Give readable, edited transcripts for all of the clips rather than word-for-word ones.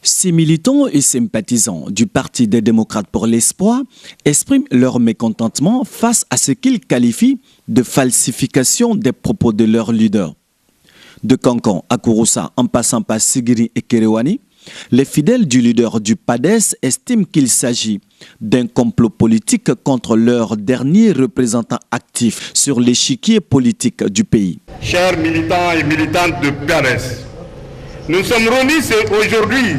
Ces militants et sympathisants du Parti des démocrates pour l'espoir expriment leur mécontentement face à ce qu'ils qualifient de falsification des propos de leurs leaders. De Kankan à Kouroussa en passant par Sigiri et Kerewani, les fidèles du leader du PADES estiment qu'il s'agit d'un complot politique contre leur dernier représentant actif sur l'échiquier politique du pays. Chers militants et militantes de PADES, nous sommes réunis aujourd'hui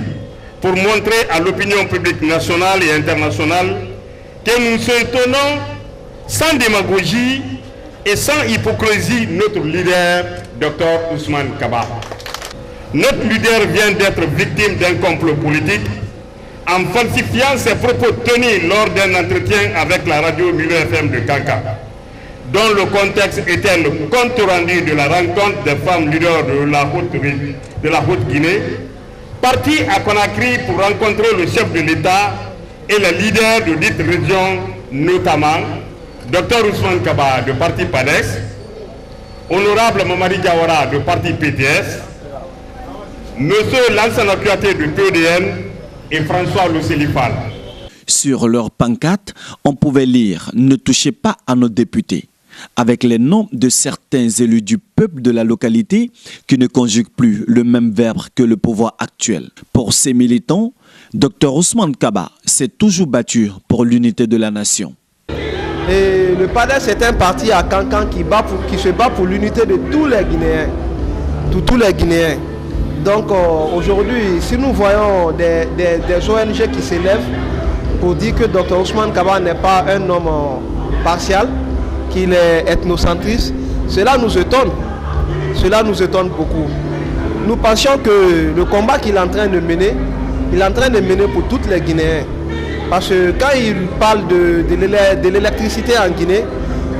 pour montrer à l'opinion publique nationale et internationale que nous soutenons sans démagogie et sans hypocrisie notre leader, Dr Ousmane Kaba. Notre leader vient d'être victime d'un complot politique en falsifiant ses propos tenus lors d'un entretien avec la radio Milieu FM de Kanka, dont le contexte était le compte rendu de la rencontre des femmes leaders de la Haute-Guinée, parties à Conakry pour rencontrer le chef de l'État et les leaders de dite région, notamment Dr Ousmane Kaba de parti PADES, Honorable Mamadi Diawara de parti PTS, Monsieur Lansana Kouyaté de PDN et François Lucélifal. Sur leur pancarte, on pouvait lire « Ne touchez pas à nos députés » avec les noms de certains élus du peuple de la localité qui ne conjuguent plus le même verbe que le pouvoir actuel. Pour ces militants, Dr Ousmane Kaba s'est toujours battu pour l'unité de la nation. Et le PADES est un parti à Kankan qui se bat pour l'unité de tous les Guinéens. Tous les Guinéens. Donc aujourd'hui, si nous voyons des ONG qui s'élèvent pour dire que Dr Ousmane Kaba n'est pas un homme partial, qu'il est ethnocentriste, cela nous étonne. Cela nous étonne beaucoup. Nous pensions que le combat qu'il est en train de mener, il est en train de mener pour tous les Guinéens. Parce que quand il parle de l'électricité en Guinée,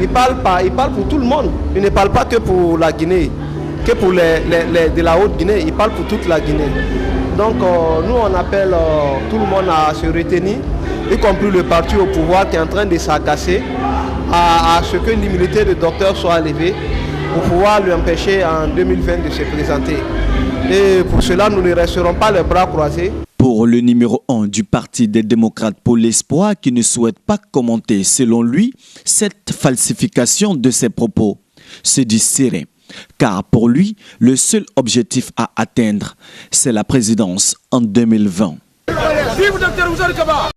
il parle pour tout le monde. Il ne parle pas que pour la Guinée, que pour de la Haute-Guinée, il parle pour toute la Guinée. Donc nous on appelle tout le monde à se retenir, y compris le parti au pouvoir qui est en train de s'agacer à ce que l'immunité de docteur soit levée pour pouvoir lui empêcher en 2020 de se présenter. Et pour cela, nous ne resterons pas les bras croisés. Pour le numéro 1 du Parti des démocrates pour l'espoir qui ne souhaite pas commenter, selon lui, cette falsification de ses propos, se dit serein. Car pour lui, le seul objectif à atteindre, c'est la présidence en 2020. Vive Dr Ousmane Kaba!